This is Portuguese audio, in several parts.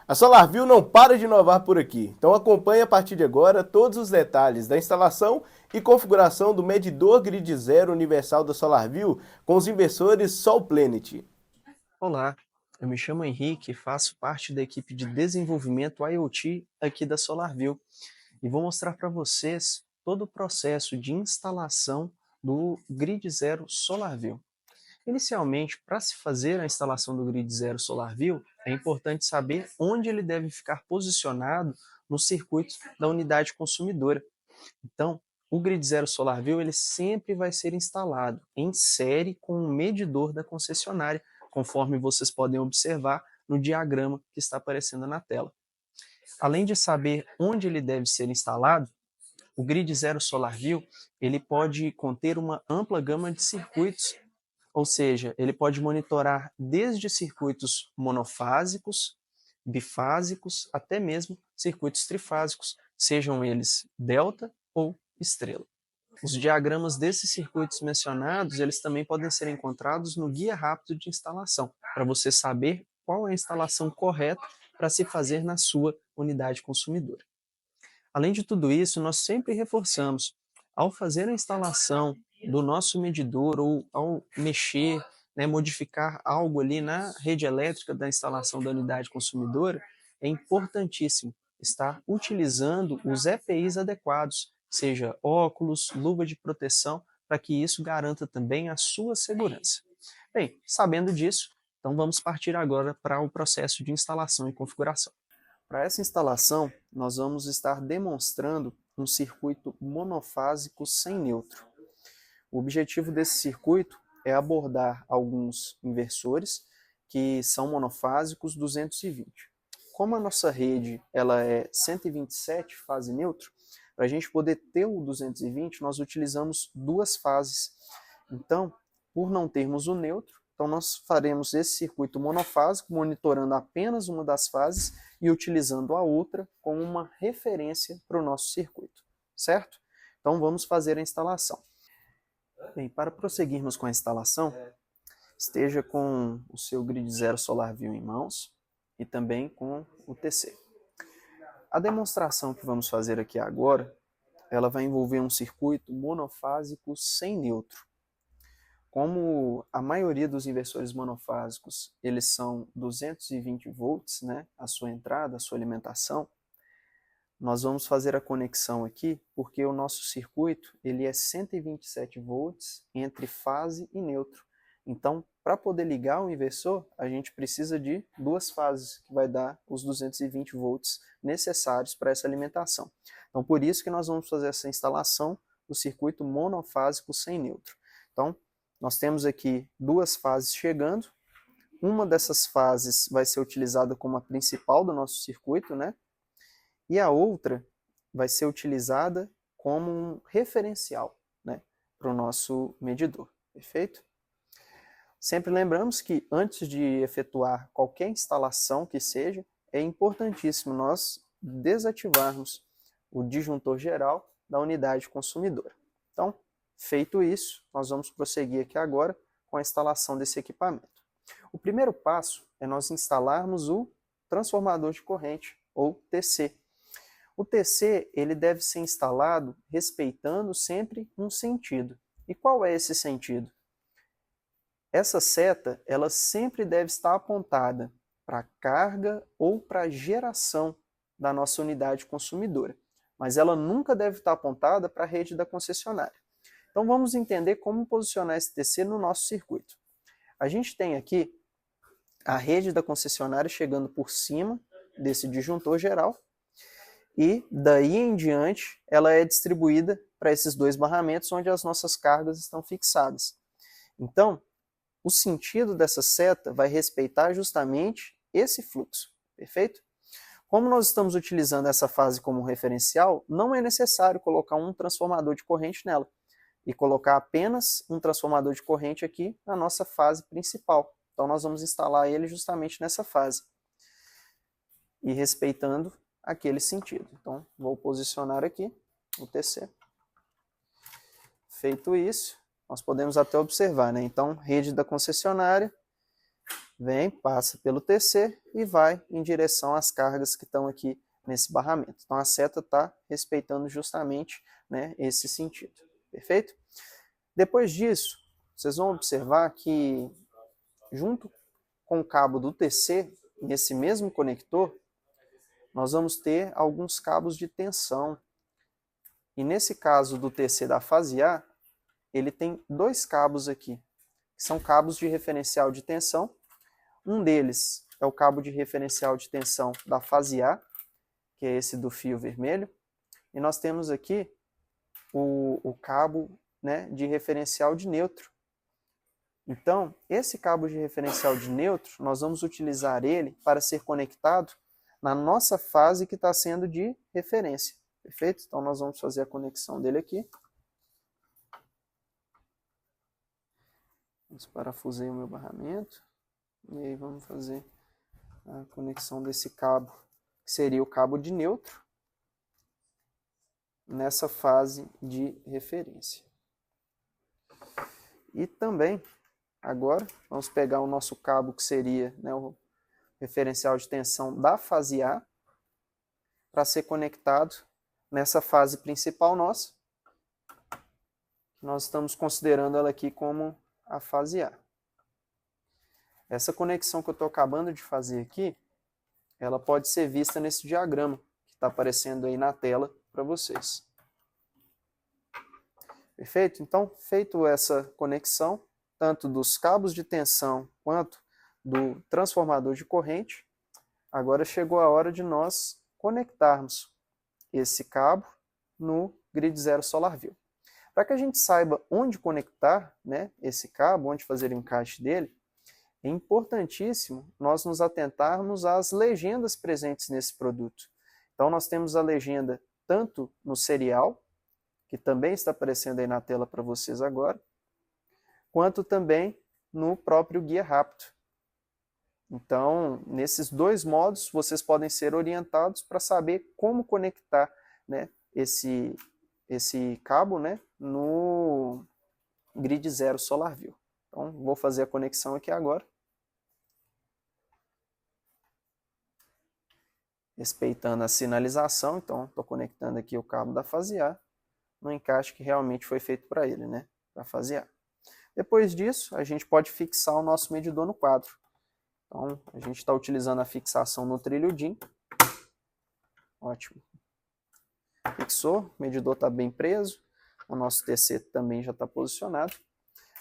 A SolarView não para de inovar por aqui, então acompanhe a partir de agora todos os detalhes da instalação e configuração do medidor grid zero universal da SolarView com os inversores SolPlanet. Olá, eu me chamo Henrique e faço parte da equipe de desenvolvimento IoT aqui da SolarView e vou mostrar para vocês todo o processo de instalação do Grid Zero SolarView. Inicialmente, para se fazer a instalação do Grid Zero SolarView, é importante saber onde ele deve ficar posicionado no circuito da unidade consumidora. Então, o Grid Zero SolarView ele sempre vai ser instalado em série com um medidor da concessionária, conforme vocês podem observar no diagrama que está aparecendo na tela. Além de saber onde ele deve ser instalado, o Grid Zero SolarView ele pode conter uma ampla gama de circuitos, ou seja, ele pode monitorar desde circuitos monofásicos, bifásicos, até mesmo circuitos trifásicos, sejam eles delta ou estrela. Os diagramas desses circuitos mencionados, eles também podem ser encontrados no Guia Rápido de Instalação, para você saber qual é a instalação correta para se fazer na sua unidade consumidora. Além de tudo isso, nós sempre reforçamos, ao fazer a instalação do nosso medidor ou ao mexer, modificar algo ali na rede elétrica da instalação da unidade consumidora, é importantíssimo estar utilizando os EPIs adequados, seja óculos, luva de proteção, para que isso garanta também a sua segurança. Bem, sabendo disso, então vamos partir agora para o processo de instalação e configuração. Para essa instalação, nós vamos estar demonstrando um circuito monofásico sem neutro. O objetivo desse circuito é abordar alguns inversores que são monofásicos 220. Como a nossa rede ela é 127 fase neutro, para a gente poder ter o 220, nós utilizamos duas fases. Então, por não termos o neutro, então nós faremos esse circuito monofásico, monitorando apenas uma das fases e utilizando a outra como uma referência para o nosso circuito, certo? Então vamos fazer a instalação. Bem, para prosseguirmos com a instalação, esteja com o seu Grid Zero SolarView em mãos e também com o TC. A demonstração que vamos fazer aqui agora, ela vai envolver um circuito monofásico sem neutro. Como a maioria dos inversores monofásicos, eles são 220 volts, a sua entrada, a sua alimentação, nós vamos fazer a conexão aqui, porque o nosso circuito ele é 127 volts entre fase e neutro. Então, para poder ligar o inversor, a gente precisa de duas fases, que vai dar os 220 volts necessários para essa alimentação. Então, por isso que nós vamos fazer essa instalação do circuito monofásico sem neutro. Então, nós temos aqui duas fases chegando. Uma dessas fases vai ser utilizada como a principal do nosso circuito, e a outra vai ser utilizada como um referencial, para o nosso medidor, perfeito? Sempre lembramos que antes de efetuar qualquer instalação que seja, é importantíssimo nós desativarmos o disjuntor geral da unidade consumidora. Então, feito isso, nós vamos prosseguir aqui agora com a instalação desse equipamento. O primeiro passo é nós instalarmos o transformador de corrente, ou TC. O TC ele deve ser instalado respeitando sempre um sentido. E qual é esse sentido? Essa seta ela sempre deve estar apontada para a carga ou para a geração da nossa unidade consumidora, mas ela nunca deve estar apontada para a rede da concessionária. Então vamos entender como posicionar esse TC no nosso circuito. A gente tem aqui a rede da concessionária chegando por cima desse disjuntor geral e daí em diante ela é distribuída para esses dois barramentos onde as nossas cargas estão fixadas. Então, o sentido dessa seta vai respeitar justamente esse fluxo, perfeito? Como nós estamos utilizando essa fase como referencial, não é necessário colocar um transformador de corrente nela e colocar apenas um transformador de corrente aqui na nossa fase principal. Então nós vamos instalar ele justamente nessa fase e respeitando aquele sentido. Então vou posicionar aqui o TC. Feito isso, nós podemos até observar, Então, rede da concessionária, vem, passa pelo TC e vai em direção às cargas que estão aqui nesse barramento. Então a seta está respeitando justamente, né, esse sentido. Perfeito? Depois disso, vocês vão observar que junto com o cabo do TC, nesse mesmo conector, nós vamos ter alguns cabos de tensão. E nesse caso do TC da fase A, ele tem dois cabos aqui, que são cabos de referencial de tensão. Um deles é o cabo de referencial de tensão da fase A, que é esse do fio vermelho. E nós temos aqui o cabo, né, de referencial de neutro. Então, esse cabo de referencial de neutro, nós vamos utilizar ele para ser conectado na nossa fase que está sendo de referência. Perfeito? Então, nós vamos fazer a conexão dele aqui. Desparafusei o meu barramento. E aí vamos fazer a conexão desse cabo, que seria o cabo de neutro, nessa fase de referência. E também, agora, vamos pegar o nosso cabo, que seria, né, o referencial de tensão da fase A, para ser conectado nessa fase principal nossa. Nós estamos considerando ela aqui como a fase A. Essa conexão que eu estou acabando de fazer aqui, ela pode ser vista nesse diagrama que está aparecendo aí na tela para vocês. Perfeito? Então, feito essa conexão, tanto dos cabos de tensão quanto do transformador de corrente, agora chegou a hora de nós conectarmos esse cabo no Grid Zero SolarView. Para que a gente saiba onde conectar, né, esse cabo, onde fazer o encaixe dele, é importantíssimo nós nos atentarmos às legendas presentes nesse produto. Então nós temos a legenda tanto no serial, que também está aparecendo aí na tela para vocês agora, quanto também no próprio guia rápido. Então, nesses dois modos, vocês podem ser orientados para saber como conectar, né, esse cabo, né, no Grid Zero SolarView. Então, vou fazer a conexão aqui agora. Respeitando a sinalização, então estou conectando aqui o cabo da fase A no encaixe que realmente foi feito para ele, né, para a fase A. Depois disso, a gente pode fixar o nosso medidor no quadro. Então, a gente está utilizando a fixação no trilho DIN. Ótimo. Fixou, o medidor está bem preso, o nosso TC também já está posicionado.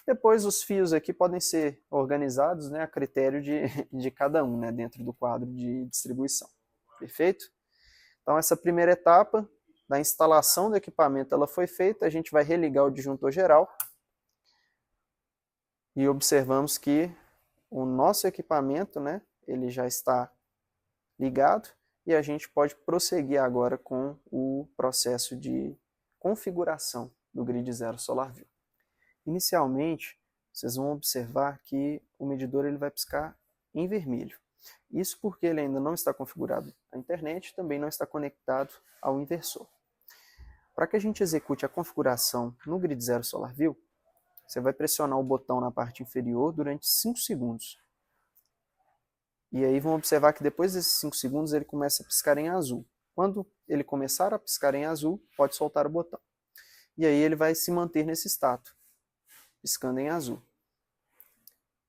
Depois, os fios aqui podem ser organizados, né, a critério de cada um, né, dentro do quadro de distribuição. Perfeito? Então, essa primeira etapa da instalação do equipamento ela foi feita. A gente vai religar o disjuntor geral e observamos que o nosso equipamento, né, ele já está ligado e a gente pode prosseguir agora com o processo de configuração do Grid Zero SolarView. Inicialmente, vocês vão observar que o medidor ele vai piscar em vermelho. Isso porque ele ainda não está configurado à internet e também não está conectado ao inversor. Para que a gente execute a configuração no Grid Zero SolarView, você vai pressionar o botão na parte inferior durante 5 segundos. E aí vão observar que depois desses 5 segundos ele começa a piscar em azul. Quando ele começar a piscar em azul, pode soltar o botão. E aí ele vai se manter nesse status, piscando em azul.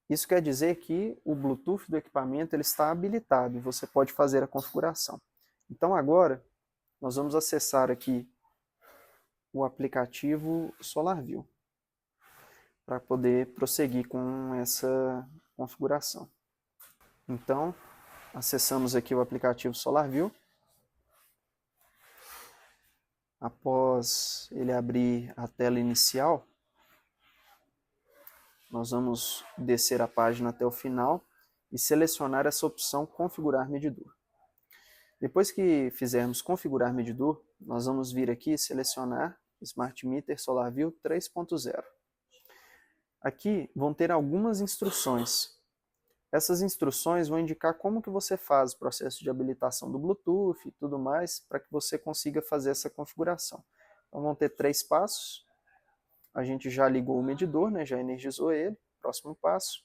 Isso quer dizer que o Bluetooth do equipamento ele está habilitado e você pode fazer a configuração. Então agora nós vamos acessar aqui o aplicativo SolarView para poder prosseguir com essa configuração. Então, acessamos aqui o aplicativo SolarView. Após ele abrir a tela inicial, nós vamos descer a página até o final e selecionar essa opção Configurar Medidor. Depois que fizermos Configurar Medidor, nós vamos vir aqui e selecionar Smart Meter SolarView 3.0. Aqui vão ter algumas instruções. Essas instruções vão indicar como que você faz o processo de habilitação do Bluetooth e tudo mais para que você consiga fazer essa configuração. Então vão ter 3 passos. A gente já ligou o medidor, né? Já energizou ele. Próximo passo.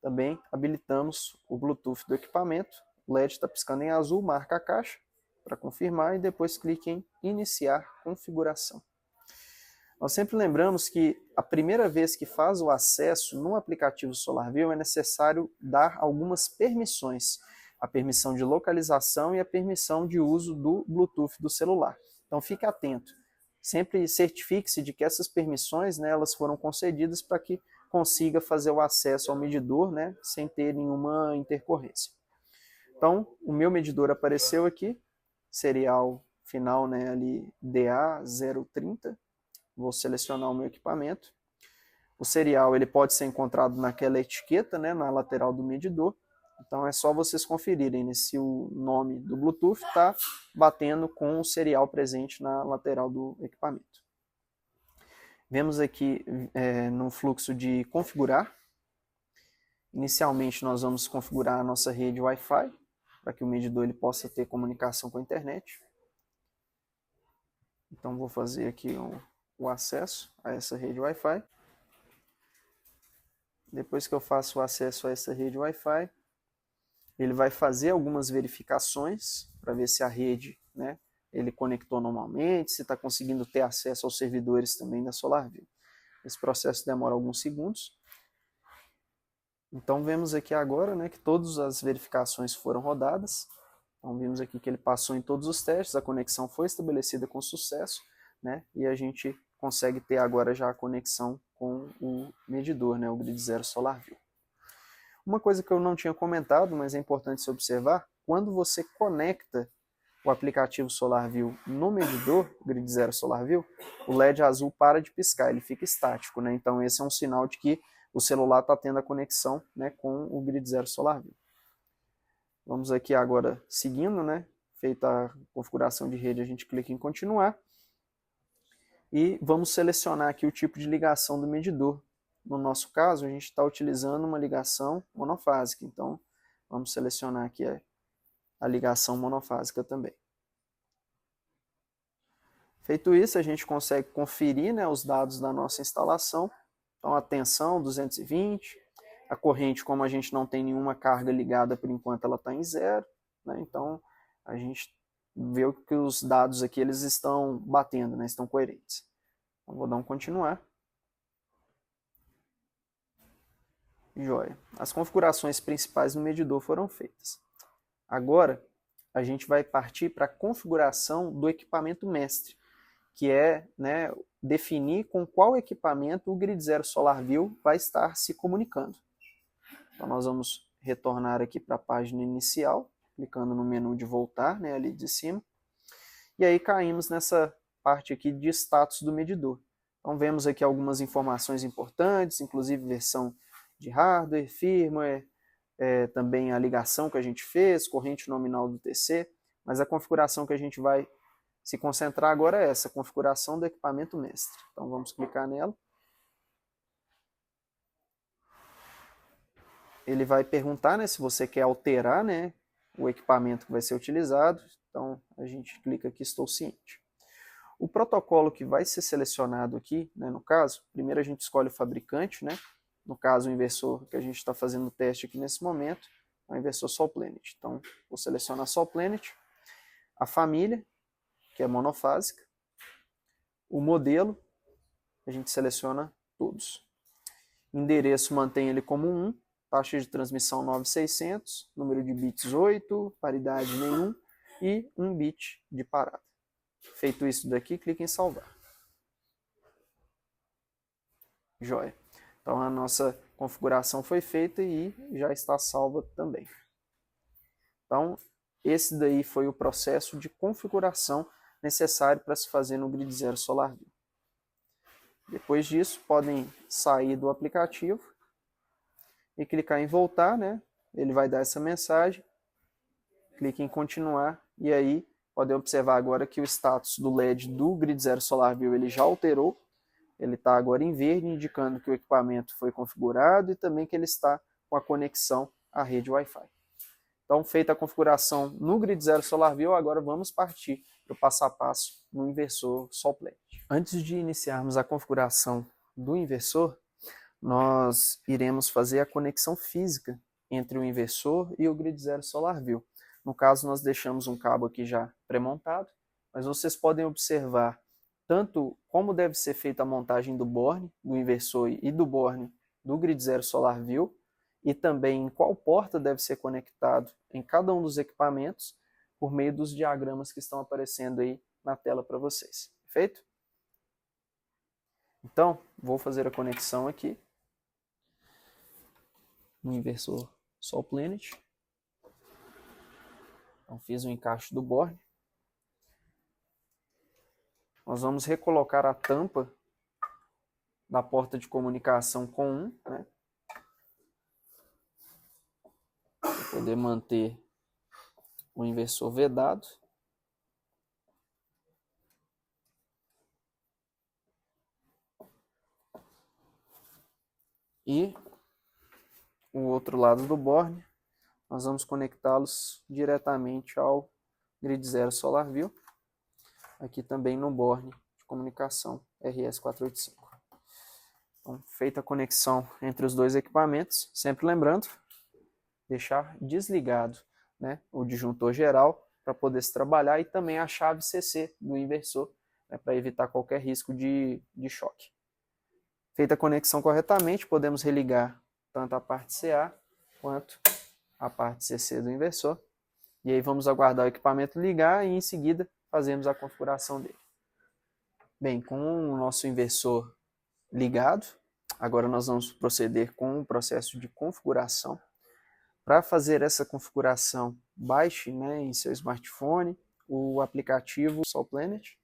também habilitamos o Bluetooth do equipamento. O LED está piscando em azul, marca a caixa para confirmar e depois clique em iniciar configuração. Nós sempre lembramos que a primeira vez que faz o acesso no aplicativo SolarView é necessário dar algumas permissões. A permissão de localização e a permissão de uso do Bluetooth do celular. Então fique atento. Sempre certifique-se de que essas permissões, né, elas foram concedidas para que consiga fazer o acesso ao medidor, né, sem ter nenhuma intercorrência. Então, o meu medidor apareceu aqui, serial final, né, ali DA030. Vou selecionar o meu equipamento. O serial ele pode ser encontrado naquela etiqueta, né, na lateral do medidor. Então é só vocês conferirem, né, se o nome do Bluetooth está batendo com o serial presente na lateral do equipamento. Vemos aqui no fluxo de configurar. Inicialmente nós vamos configurar a nossa rede Wi-Fi, para que o medidor ele possa ter comunicação com a internet. Então vou fazer aqui o acesso a essa rede Wi-Fi. Depois que eu faço o acesso a essa rede Wi-Fi, ele vai fazer algumas verificações para ver se a rede, né, ele conectou normalmente, se está conseguindo ter acesso aos servidores também da SolarView. Esse processo demora alguns segundos. Então vemos aqui agora, né, que todas as verificações foram rodadas. Então vimos aqui que ele passou em todos os testes, a conexão foi estabelecida com sucesso, né, e a gente consegue ter agora já a conexão com o medidor, né, o Grid Zero SolarView. Uma coisa que eu não tinha comentado, mas é importante se observar, quando você conecta o aplicativo SolarView no medidor, Grid Zero SolarView, o LED azul para de piscar, ele fica estático, né? Então esse é um sinal de que o celular está tendo a conexão, né, com o Grid Zero SolarView. Vamos aqui agora seguindo, né? Feita a configuração de rede, a gente clica em continuar. E vamos selecionar aqui o tipo de ligação do medidor. No nosso caso, a gente está utilizando uma ligação monofásica, então vamos selecionar aqui a ligação monofásica também. Feito isso, a gente consegue conferir, né, os dados da nossa instalação. Então a tensão 220, a corrente, como a gente não tem nenhuma carga ligada por enquanto, ela está em 0, né, então a gente vê que os dados aqui eles estão batendo, né, estão coerentes. Então vou dar um continuar. Joia. As configurações principais do medidor foram feitas. Agora, a gente vai partir para a configuração do equipamento mestre, que é, né, definir com qual equipamento o Grid Zero SolarView vai estar se comunicando. Então nós vamos retornar aqui para a página inicial, clicando no menu de voltar, né, ali de cima, e aí caímos nessa parte aqui de status do medidor. Então vemos aqui algumas informações importantes, inclusive versão de hardware, firmware, também a ligação que a gente fez, corrente nominal do TC, mas a configuração que a gente vai se concentrar agora é essa, configuração do equipamento mestre. Então vamos clicar nela. Ele vai perguntar, né, se você quer alterar, né, o equipamento que vai ser utilizado, então a gente clica aqui, estou ciente. O protocolo que vai ser selecionado aqui, né, no caso, primeiro a gente escolhe o fabricante, né, no caso o inversor que a gente está fazendo o teste aqui nesse momento, é o inversor SolPlanet. Então vou selecionar SolPlanet, a família, que é monofásica, o modelo, a gente seleciona todos. Endereço mantém ele como 1, taxa de transmissão 9600, número de bits 8, paridade nenhum e 1 bit de parada. Feito isso daqui, clique em salvar. Joia. Então a nossa configuração foi feita e já está salva também. Então esse daí foi o processo de configuração necessário para se fazer no Grid Zero SolarView. Depois disso, podem sair do aplicativo e clicar em voltar, né? Ele vai dar essa mensagem. Clique em continuar e aí podem observar agora que o status do LED do Grid Zero SolarView ele já alterou. Ele está agora em verde, indicando que o equipamento foi configurado e também que ele está com a conexão à rede Wi-Fi. Então, feita a configuração no Grid Zero SolarView, agora vamos partir para o passo a passo no inversor SolPlanet. Antes de iniciarmos a configuração do inversor, nós iremos fazer a conexão física entre o inversor e o grid zero SolarView. No caso, nós deixamos um cabo aqui já pré-montado, mas vocês podem observar tanto como deve ser feita a montagem do borne, do inversor e do borne do grid zero SolarView, e também em qual porta deve ser conectado em cada um dos equipamentos, por meio dos diagramas que estão aparecendo aí na tela para vocês. Perfeito? Então, vou fazer a conexão aqui no inversor Sol Planet. Então, fiz o encaixe do borne. Nós vamos recolocar a tampa da porta de comunicação com 1, né? Para poder manter o inversor vedado. E o outro lado do borne, nós vamos conectá-los diretamente ao grid zero SolarView, aqui também no borne de comunicação RS485. Então, feita a conexão entre os dois equipamentos, sempre lembrando, deixar desligado, né, o disjuntor geral para poder se trabalhar, e também a chave CC do inversor, né, para evitar qualquer risco de choque. Feita a conexão corretamente, podemos religar tanto a parte CA quanto a parte CC do inversor. E aí vamos aguardar o equipamento ligar e em seguida fazemos a configuração dele. Bem, com o nosso inversor ligado, agora nós vamos proceder com o processo de configuração. Para fazer essa configuração, baixe, né, em seu smartphone o aplicativo Sol Planet.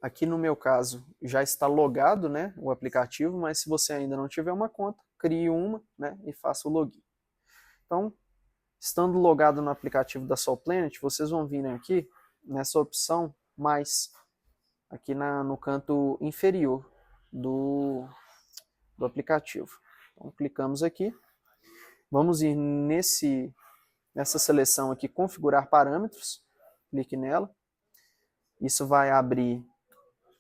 Aqui no meu caso já está logado, né, o aplicativo, mas se você ainda não tiver uma conta, crie uma, né, e faça o login. Então, estando logado no aplicativo da Sol Planet, vocês vão vir aqui nessa opção mais, aqui no canto inferior do aplicativo. Então, clicamos aqui, vamos ir nessa seleção aqui, configurar parâmetros, clique nela, isso vai abrir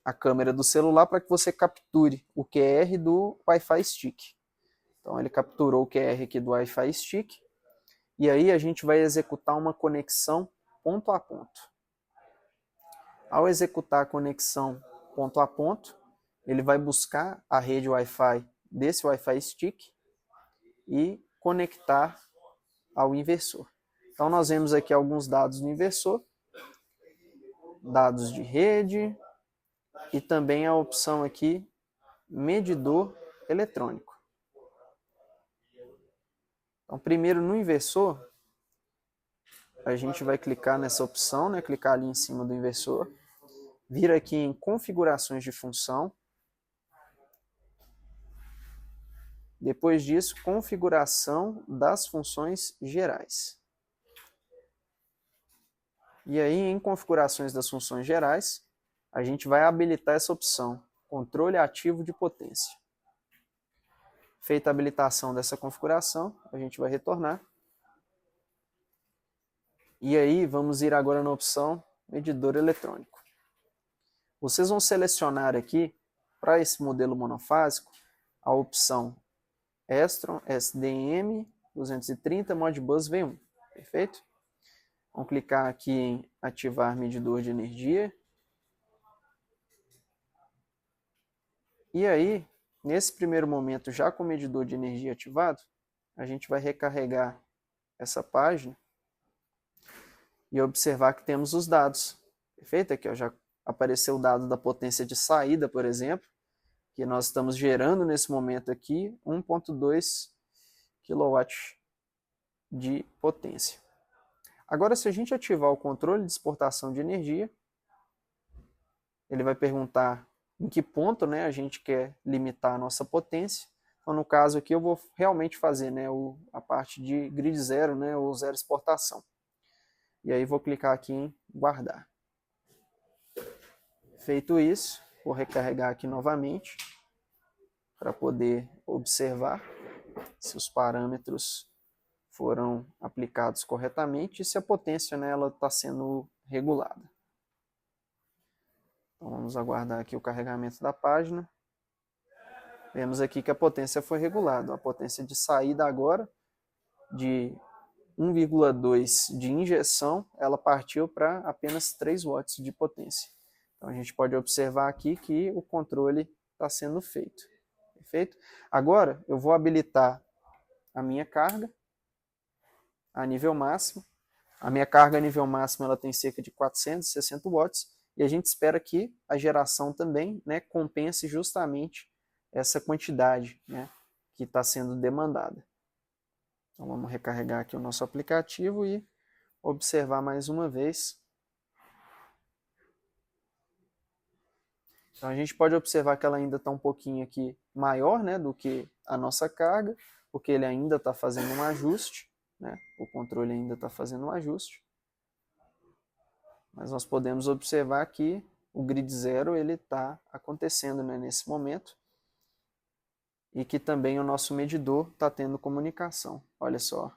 a câmera do celular para que você capture o QR do Wi-Fi Stick. Então ele capturou o QR aqui do Wi-Fi Stick, e aí a gente vai executar uma conexão ponto a ponto. Ao executar a conexão ponto a ponto, ele vai buscar a rede Wi-Fi desse Wi-Fi Stick e conectar ao inversor. Então nós vemos aqui alguns dados do inversor, dados de rede, e também a opção aqui, medidor eletrônico. Então, primeiro no inversor, a gente vai clicar nessa opção, né? Clicar ali em cima do inversor, vir aqui em configurações de função. Depois disso, configuração das funções gerais. E aí, em configurações das funções gerais, a gente vai habilitar essa opção, controle ativo de potência. Feita a habilitação dessa configuração, a gente vai retornar. E aí, vamos ir agora na opção medidor eletrônico. Vocês vão selecionar aqui, para esse modelo monofásico, a opção Estron SDM 230 Modbus V1. Perfeito? Vamos clicar aqui em ativar medidor de energia. E aí, nesse primeiro momento, já com o medidor de energia ativado, a gente vai recarregar essa página e observar que temos os dados. Perfeito? Aqui ó, já apareceu o dado da potência de saída, por exemplo, que nós estamos gerando nesse momento aqui 1.2 kW de potência. Agora, se a gente ativar o controle de exportação de energia, ele vai perguntar em que ponto, né, a gente quer limitar a nossa potência. Então, no caso aqui, eu vou realmente fazer, né, a parte de grid zero, né, ou zero exportação. E aí vou clicar aqui em guardar. Feito isso, vou recarregar aqui novamente para poder observar se os parâmetros foram aplicados corretamente e se a potência nela está sendo regulada. Então vamos aguardar aqui o carregamento da página. Vemos aqui que a potência foi regulada. A potência de saída agora, de 1,2 de injeção, ela partiu para apenas 3 watts de potência. Então a gente pode observar aqui que o controle está sendo feito. Perfeito? Agora eu vou habilitar a minha carga a nível máximo. A minha carga a nível máximo ela tem cerca de 460 watts e a gente espera que a geração também, né, compense justamente essa quantidade, né, que está sendo demandada. Então vamos recarregar aqui o nosso aplicativo e observar mais uma vez. Então a gente pode observar que ela ainda está um pouquinho aqui maior, né, do que a nossa carga, porque ele ainda está fazendo um ajuste, né, o controle ainda está fazendo um ajuste. Mas nós podemos observar que o grid zero ele está acontecendo, né, nesse momento. E que também o nosso medidor está tendo comunicação. Olha só,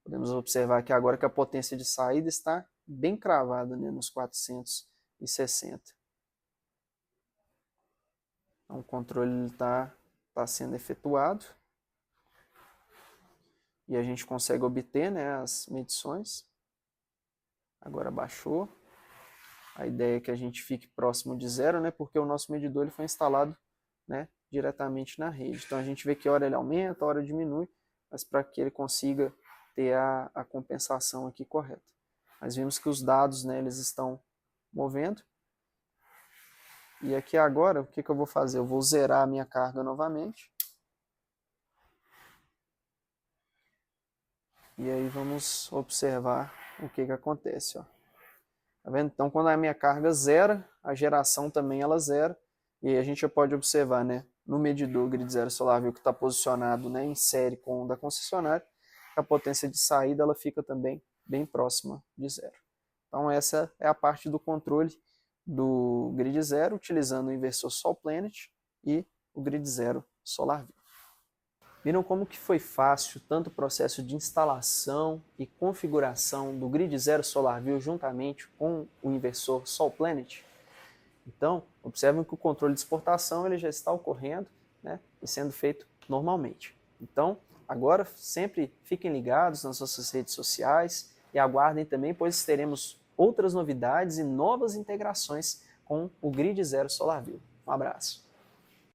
podemos observar que agora que a potência de saída está bem cravada, né, nos 460. Então, o controle está sendo efetuado. E a gente consegue obter, né, as medições. Agora baixou. A ideia é que a gente fique próximo de zero, né, porque o nosso medidor ele foi instalado, né, diretamente na rede. Então a gente vê que hora ele aumenta, hora diminui, mas para que ele consiga ter a compensação aqui correta. Mas vimos que os dados, né, eles estão movendo. E aqui agora, o que eu vou fazer? Eu vou zerar a minha carga novamente. E aí vamos observar o que acontece, ó. Tá vendo? Então quando a minha carga zera, a geração também ela zera. E aí a gente já pode observar, né, no medidor Grid Zero SolarView que está posicionado, né, em série com o da concessionária, a potência de saída ela fica também bem próxima de zero. Então essa é a parte do controle do Grid Zero, utilizando o inversor SolPlanet e o Grid Zero SolarView. Viram como que foi fácil tanto o processo de instalação e configuração do Grid Zero SolarView juntamente com o inversor SolPlanet? Então, observem que o controle de exportação ele já está ocorrendo, né, e sendo feito normalmente. Então, agora sempre fiquem ligados nas nossas redes sociais e aguardem também, pois teremos outras novidades e novas integrações com o Grid Zero SolarView. Um abraço.